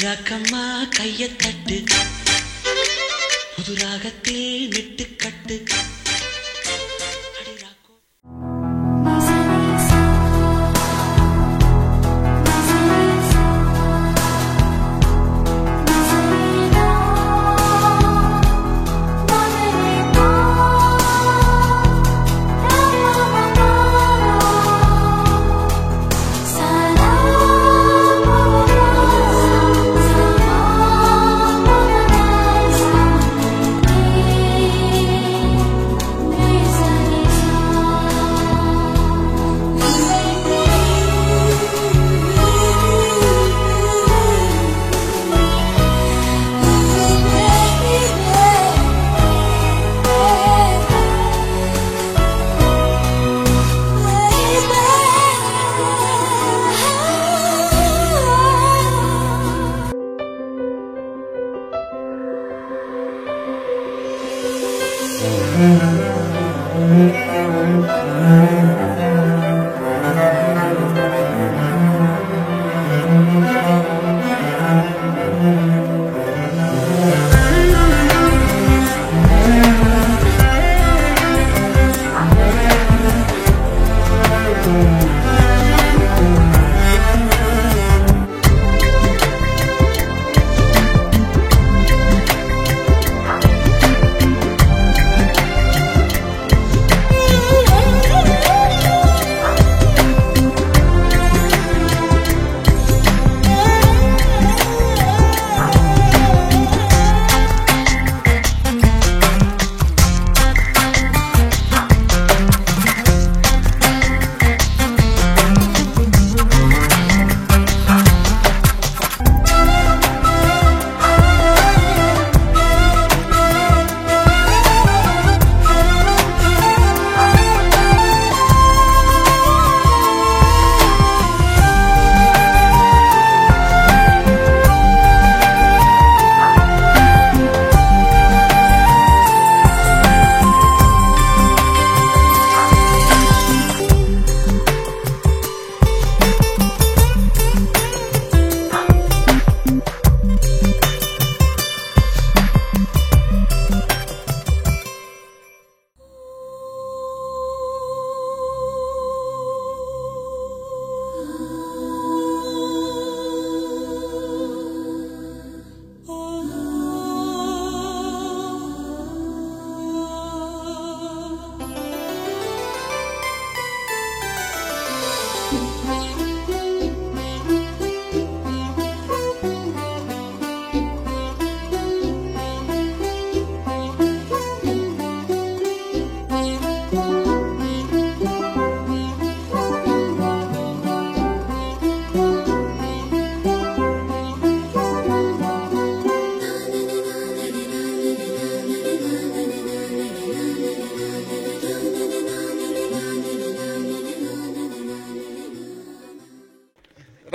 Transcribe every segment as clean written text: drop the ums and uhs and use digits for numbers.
அடிராக்கம்மா கைய தட்டு புது ராகத்தில் net cut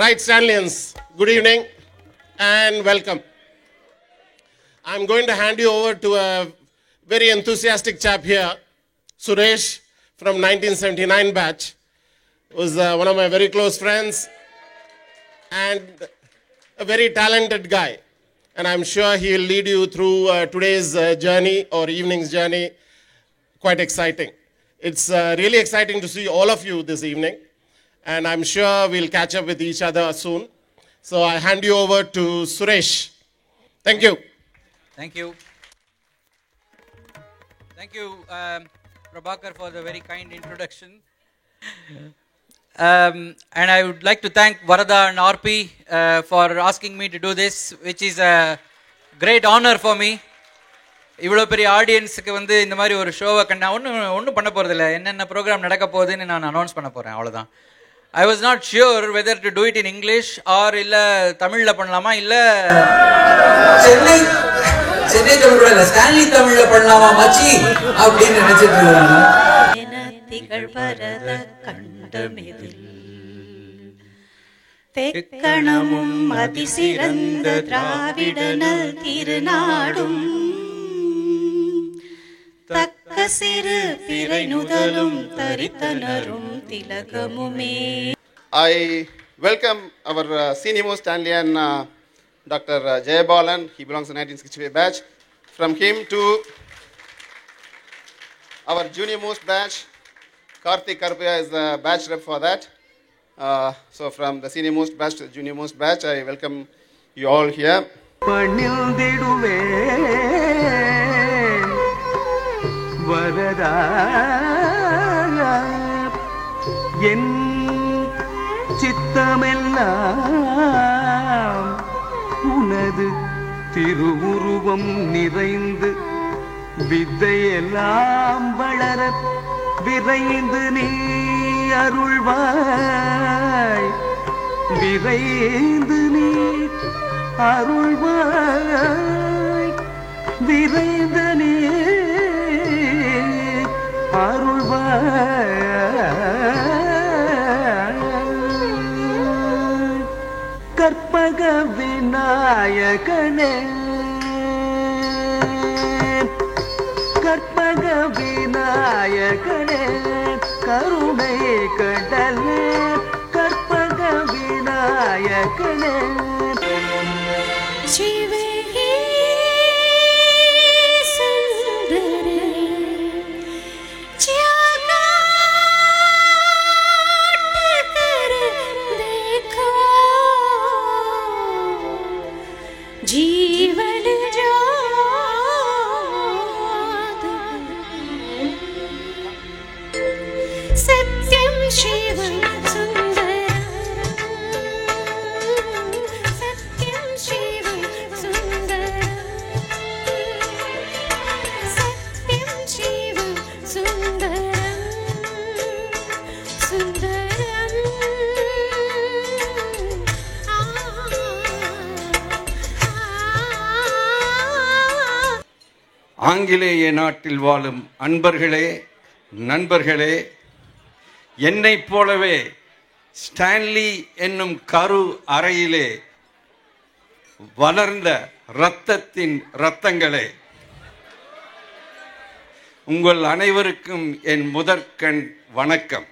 Right, Stanleyans, good evening and welcome. I'm going to hand you over to a very enthusiastic chap here, Suresh from 1979 batch, who's one of my very close friends and a very talented guy. And I'm sure he'll lead you through today's journey or evening's journey. Quite exciting. It's really exciting to see all of you this evening. And I'm sure we'll catch up with each other soon. So I hand you over to Suresh. Thank you. Thank you. Thank you, Prabhakar, for the very kind introduction. And I would like to thank Varada and RP for asking me to do this, which is a great honor for me. இவ்வளோ பெரிய ஆடியன்ஸுக்கு வந்து இந்த மாதிரி ஒரு ஷோவை நான் ஒன்றும் பண்ண போகிறதில்ல, என்னென்ன ப்ரோக்ராம் நடக்க போகுதுன்னு நான் அனௌன்ஸ் பண்ண போகிறேன், அவ்வளோதான். I was not sure whether to do it in English or இல்லை தமிழில் பண்ணலாமா இல்லை சென்னை தமிழ் இல்லை ஸ்டான்லி தமிழில் பண்ணலாமா மச்சி அப்படின்னு நினைச்சிட்டு தெக்கணமும் அதிசிறந்த திராவிடனல் திருநாடும் தக்க சிறு பிறை நுதலும் தரித்தனரும் திலகமுமே. I welcome our senior most Stanleyan Dr. Jayabalan, he belongs to the 1965 batch. From him to our junior most batch, Karthik Karpaya is the batch rep for that. So from the senior most batch to the junior most batch, I welcome you all here. உனது திருவுருவம் நிறைந்து வித்தையெல்லாம் வளர விரைந்து நீ அருள்வாய், விரைந்து நீ அருள்வாய், விரைந்து நீ அருள்வாய். கற்பக விநாயகனே, கற்பக விநாயகனே, கருணை கடலே, கற்பக விநாயகனே. சிவகே சுந்தர ஜகத் கர் देखो जीवन जोत सत्यम शिवम सुंदरम, सत्यम शिवम सुंदरम, सत्यम शिवम सुंदरम, सुंदरम. ஆங்கிலேய நாட்டில் வாழும் அன்பர்களே, நண்பர்களே, என்னைப் போலவே ஸ்டான்லி என்னும் கரு அறையிலே வளர்ந்த இரத்தத்தின் இரத்தங்களே, உங்கள் அனைவருக்கும் என் முதற்கண் வணக்கம்.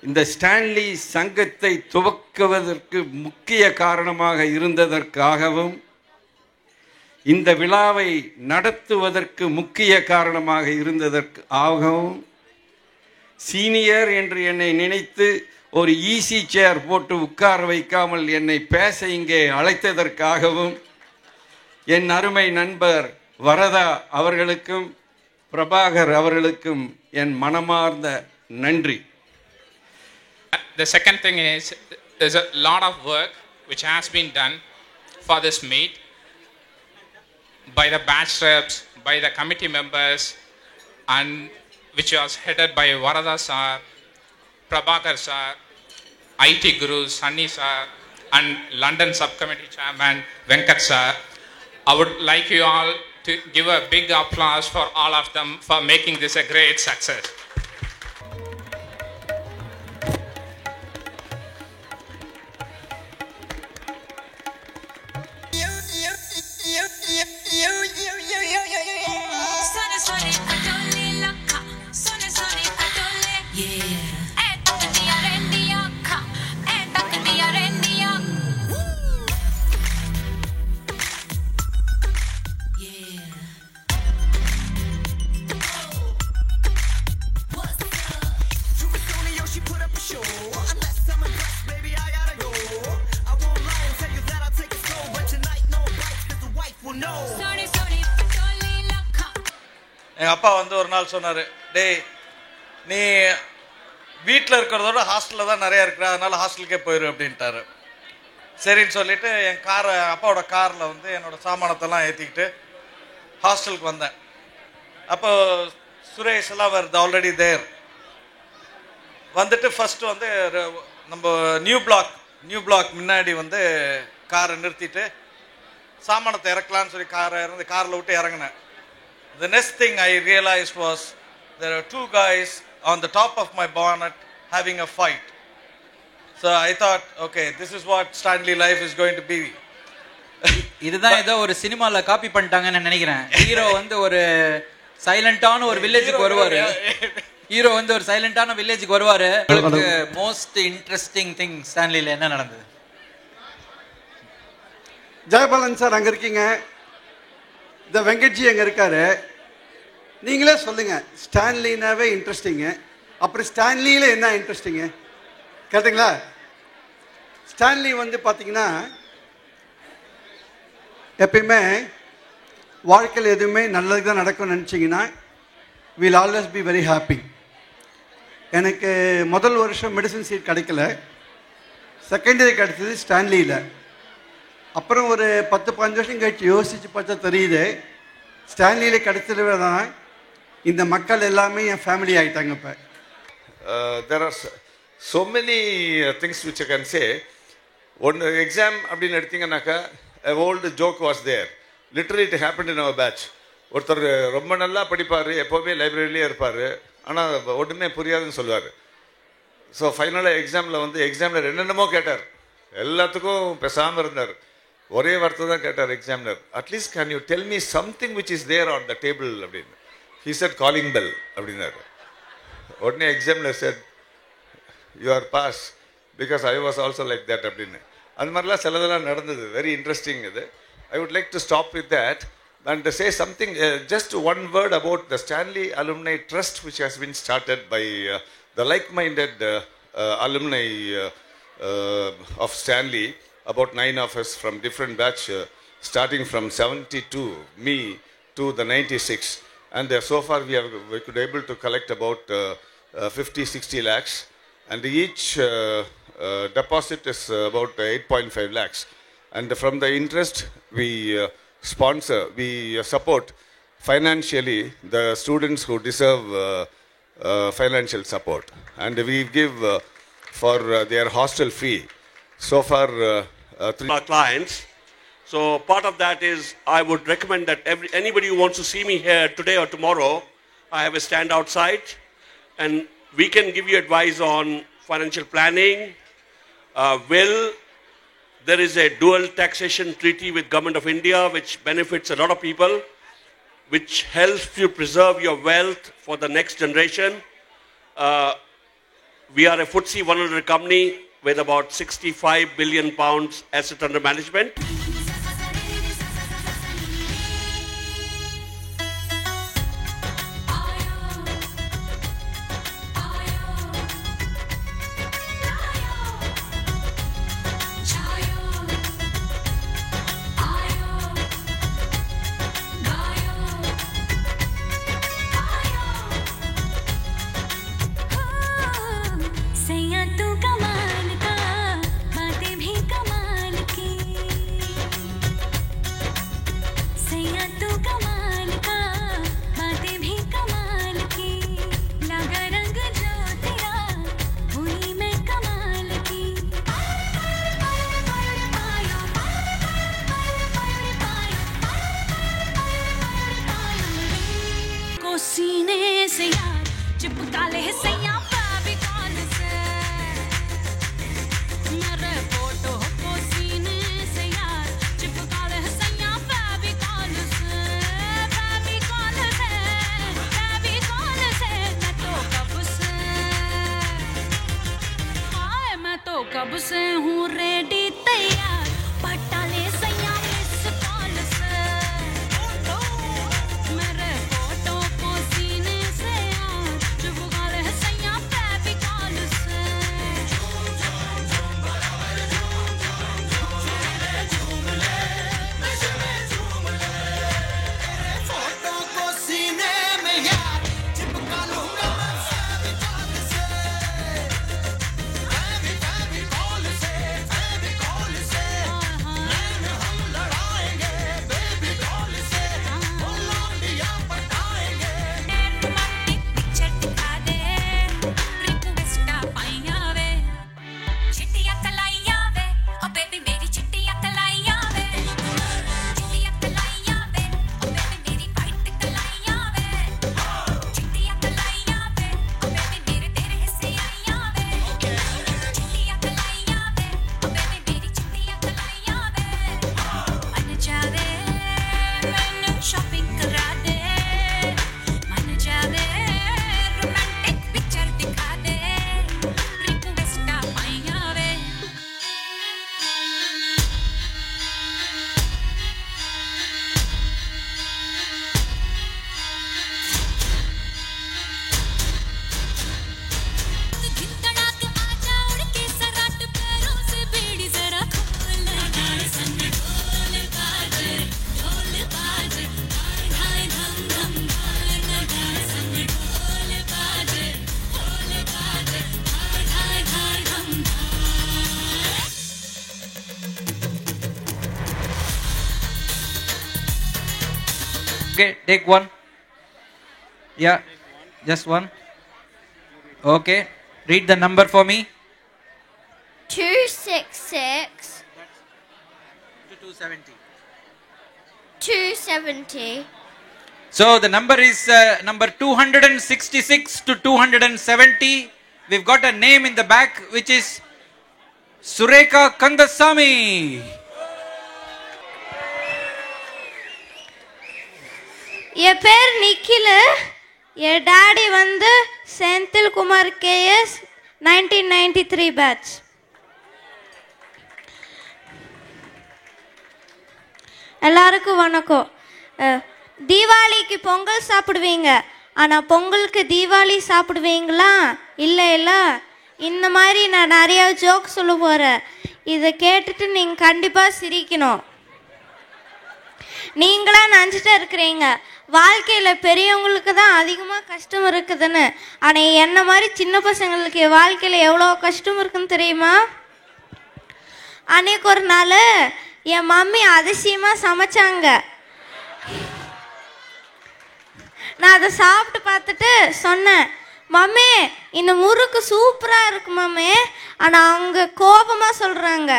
இந்த ஸ்டான்லி சங்கத்தை துவக்குவதற்கு முக்கிய காரணமாக இருந்ததற்காகவும் இந்த விழாவை நடத்துவதற்கு முக்கிய காரணமாக இருந்ததற்காகவும் சீனியர் என்று என்னை நினைத்து ஒரு ஈசி சேர் போட்டு உட்கார வைக்காமல் என்னை பேச இங்கே அழைத்ததற்காகவும் என் அருமை நண்பர் வரதா அவர்களுக்கும் பிரபாகர் அவர்களுக்கும் என் மனமார்ந்த நன்றி. The second thing is, there's a lot of work which has been done for this meet by the batch reps, by the committee members, and which was headed by Varada sir, Prabhakar sir, IT Guru, Sunny sir, and London subcommittee chairman, Venkat sir. I would like you all to give a big applause for all of them for making this a great success. எங்கள் அப்பா வந்து ஒரு நாள் சொன்னார், டேய் நீ வீட்டில் இருக்கிறதோட ஹாஸ்டலில் தான் நிறையா இருக்கிற, அதனால் ஹாஸ்டலுக்கே போயிரு அப்படின்ட்டாரு. சரின்னு சொல்லிவிட்டு என் அப்பாவோட காரில் வந்து என்னோடய சாமானத்தெல்லாம் ஏற்றிக்கிட்டு ஹாஸ்டலுக்கு வந்தேன். அப்போ சுரேஷ் எல்லாம் வருது ஆல்ரெடி தேர். வந்துட்டு ஃபஸ்ட்டு வந்து நம்ம நியூ பிளாக் முன்னாடி வந்து காரை நிறுத்திட்டு சாமானத்தை இறக்கலான்னு சொல்லி காரில் விட்டு இறங்கினேன். The next thing I realized was there are two guys on the top of my bonnet having a fight. So I thought, okay, this is what Stanley life is going to be. இதுதான் ஏதோ ஒரு சினிமால copy பண்ணிட்டாங்கன்னு நினைக்கிறேன். Hero வந்து ஒரு சைலண்டான ஒரு வில்லேஜுக்கு வருவாரு. ஹீரோ வந்து ஒரு சைலண்டான வில்லேஜுக்கு வருவாரு. மோஸ்ட் இன்ட்ரெஸ்டிங் திங் ஸ்டான்லில என்ன நடந்தது? ஜெயபாலன் சார் அங்கே இருக்கீங்க, இந்த வெங்கட்ஜி அங்கே இருக்காரு. நீங்களே சொல்லுங்கள், ஸ்டான்லினாவே இன்ட்ரெஸ்டிங்கு, அப்புறம் ஸ்டான்லியில் என்ன இன்ட்ரெஸ்டிங்கு கேட்டிங்களா? ஸ்டான்லி வந்து பார்த்தீங்கன்னா எப்பயுமே வாழ்க்கையில் எதுவுமே நல்லது தான் நடக்கும்னு நினச்சிங்கன்னா will always be very happy. எனக்கு முதல் வருஷம் மெடிசன் சீட் கிடைக்கல, செகண்ட் இயர் கிடைச்சது ஸ்டான்லியில். அப்புறம் ஒரு 10-15 வருஷம் கழிச்சு யோசித்து பார்த்தா தெரியுது, ஸ்டான்லியில் கிடைச்சது தான் இந்த மக்கள் எல்லாமே என் ஃபேமிலி ஆகிட்டாங்க. இப்போ there are so many things which I can say. One exam அப்படின்னு எடுத்தீங்கன்னாக்கா an old joke was there. Literally it happened in our batch. ஒருத்தர் ரொம்ப நல்லா படிப்பார், எப்போவுமே லைப்ரரியிலே இருப்பார், ஆனால் ஒன்றுமே புரியாதுன்னு சொல்லுவார். ஸோ ஃபைனலாக எக்ஸாமில் என்னென்னமோ கேட்டார், எல்லாத்துக்கும் பேசாமல் இருந்தார். ஒரே வார்த்தை தான் கேட்டார் examiner, at least can you tell me something which is there on the table அப்படின்னு. ஹி செட் காலிங் பெல் அப்படின்னாரு. உடனே examiner said you are pass because I was also like that அப்படின்னு. அது மாதிரிலாம் சிலதெல்லாம் நடந்தது. வெரி இன்ட்ரெஸ்டிங் இது. I would like to stop with that and say something, just one word about the Stanley Alumni Trust which has been started by the like-minded alumni of Stanley, about 9 of us from different batch, starting from 72, me, to the 96. And so far we could able to collect about 50-60 lakhs. And each deposit is about 8.5 lakhs. And from the interest, we support financially the students who deserve financial support. And we give for their hostel fee. So far, 3 our clients. So part of that is I would recommend that anybody who wants to see me here today or tomorrow, I have a stand outside and we can give you advice on financial planning, will. There is a dual taxation treaty with Government of India which benefits a lot of people, which helps you preserve your wealth for the next generation. We are a FTSE 100 company with about 65 billion pounds asset under management. सैया तू कमाल का, बातें भी कमाल की। सैया तू कमाल का, बातें भी कमाल की। लगा रंग जो तेरा, हुई मैं कमाल की। को सीने से यार चिपका ले सैया कब से हूँ रेडी तैयार, पटा ले सैया मिस कॉल से। मेरे फोटो को सीने से यार चिपका ले सैया फेविकॉल से। फोटो को सीने में यार चिपका लूंगा मैं फेविकॉल से। Okay, take one. Yeah, just one. Okay, read the number for me. 266 270. 270. So the number is number 266 to 270. We've got a name in the back which is Sureka Kandasamy. என் பேர் நிக்கில். என் டாடி வந்து செந்தில் குமார் KS 1993 பேட்ச். எல்லாருக்கும் வணக்கம். தீபாவளிக்கு பொங்கல் சாப்பிடுவீங்க, ஆனால் பொங்கலுக்கு தீபாவளி சாப்பிடுவீங்களா? இல்லை இல்லை, இந்த மாதிரி நான் நிறையா ஜோக் சொல்ல போகிறேன். இதை கேட்டுட்டு நீங்கள் கண்டிப்பாக சிரிக்கணும். நீங்களாம் நினச்சிட்டு இருக்கிறீங்க வாழ்க்கையில் பெரியவங்களுக்கு தான் அதிகமாக கஷ்டம் இருக்குதுன்னு. ஆனால் என்ன மாதிரி சின்ன பசங்களுக்கு வாழ்க்கையில் எவ்வளோ கஷ்டம் இருக்குன்னு தெரியுமா? அன்னைக்கு ஒரு நாள் என் மம்மி அதிசயமாக சமைச்சாங்க. நான் அதை சாப்பிட்டு பார்த்துட்டு சொன்னேன், மம்மி இந்த முறுக்கு சூப்பராக இருக்கு மம்மி. ஆனால் அவங்க கோபமாக சொல்கிறாங்க,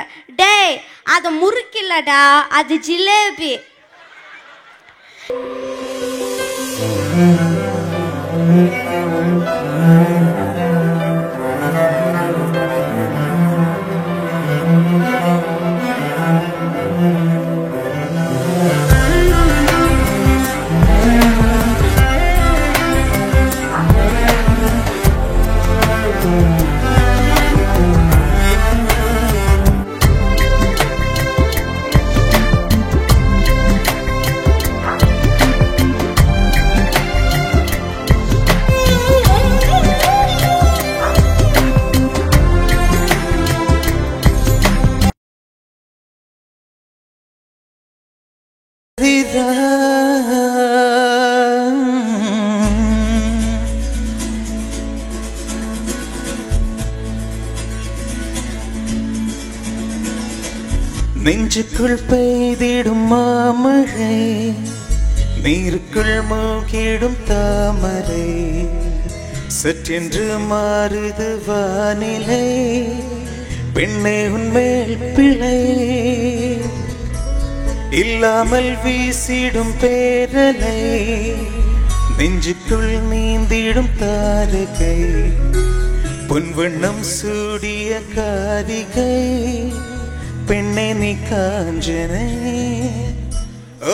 டேய் அது முறுக்கு இல்லடா, அது ஜிலேபி. நெஞ்சுக்குள் பெய்திடும் மாமழை, நீருக்குள் மூக்கிடும் தாமரை, சற்றென்று மாறுது வானிலை, பெண்ணே உன்மேல் பிழை, இல்லாமல் வீசிடும் பேரலை, நெஞ்சுக்குள் நீந்திடும் தாரகை, பொன்வண்ணம் சூடிய காரிகை, பெண்ணே நீ காஞ்சனை.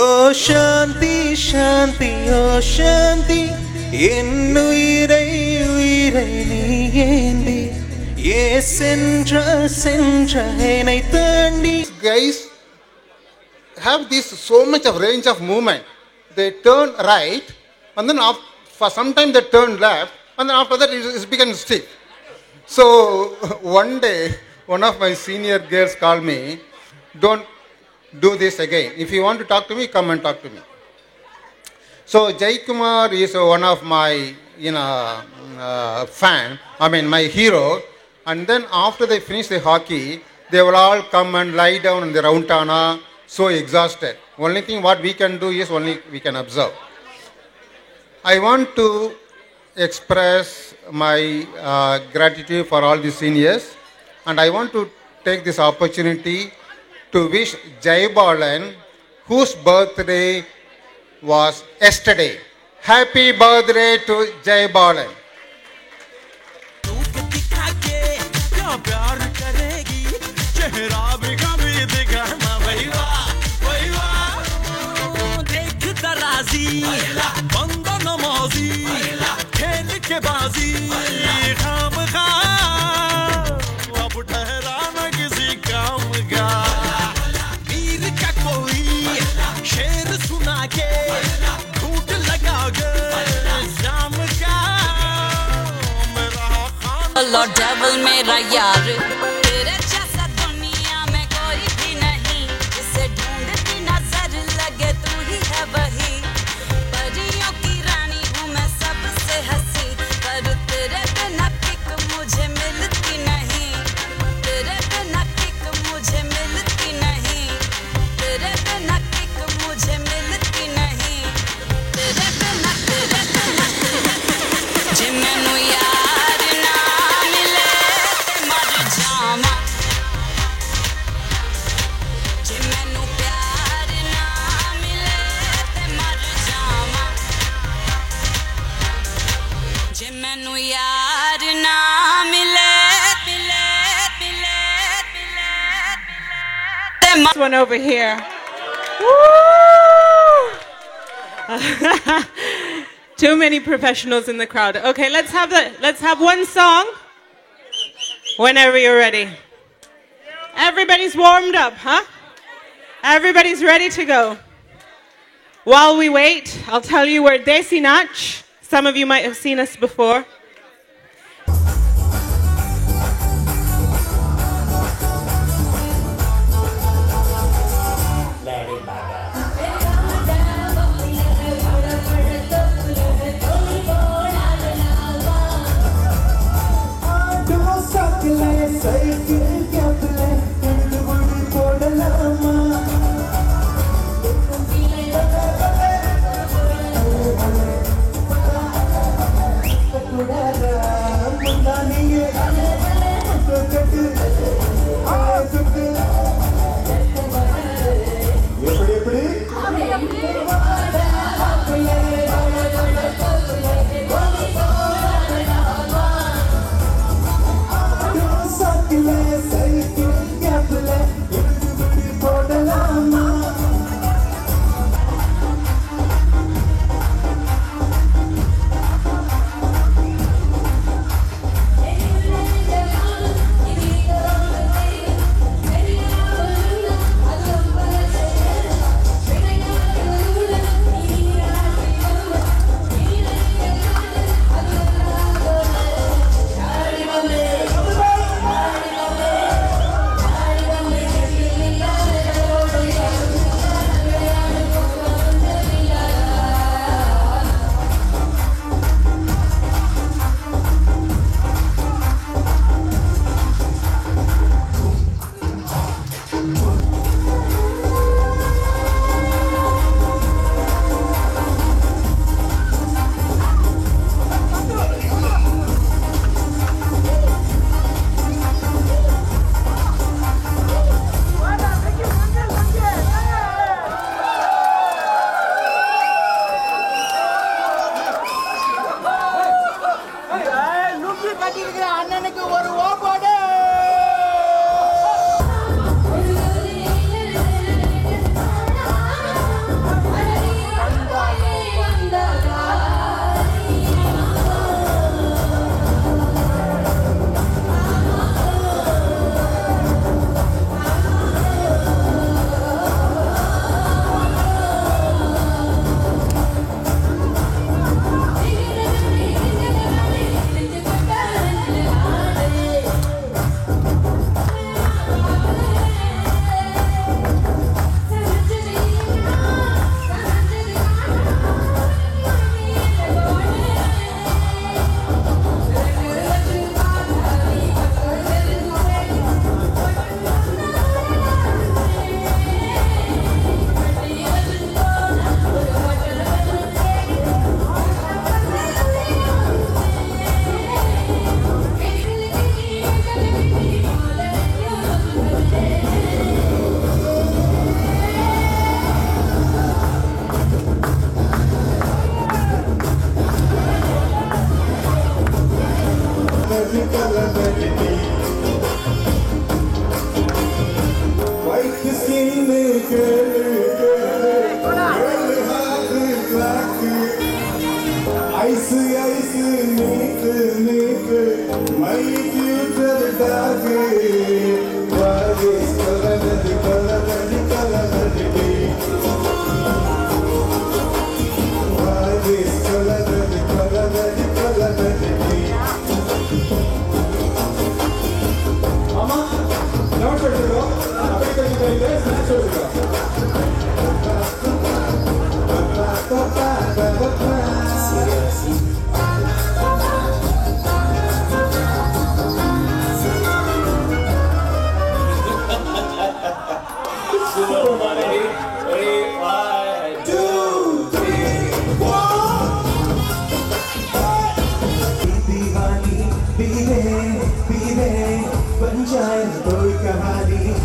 ஓ சாந்தி சாந்தி ஓ சாந்தி, என் உயிரை உயிரை நீ ஏந்தி, ஏ சென்ற சென்ற என்னை தாண்டி. Guys have this so much of range of movement. They turn right and then for some time they turn left and then after that it becomes stiff. So one day one of my senior girls called me, don't do this again. If you want to talk to me, come and talk to me. So Jai Kumar is one of my fan, my hero. And then after they finish the hockey, they will all come and lie down in the roundana, so exhausted. Only thing what we can do is only we can observe. I want to express my gratitude for all the seniors, and I want to take this opportunity to wish Jai Balan, whose birthday was yesterday. Happy birthday to Jai Balan. Lord devil मेरा यार, तेरे जैसा दुनिया में कोई भी नहीं, जिसे ढूंढती नजर लगे तू ही है वही, परियों की रानी हूँ मैं सबसे हंसी, पर तेरे बिना किक मुझे मिलती नहीं, तेरे बिना किक मुझे मिलती नहीं, तेरे बिना किक मुझे मिलती नहीं, ना मिले This one over here. Too many professionals in the crowd. Okay, let's have one song. Whenever you're ready. Everybody's warmed up, huh? Everybody's ready to go. While we wait, I'll tell you we're Desi Nach. Some of you might have seen us before. पीने बन जाए कोई कहानी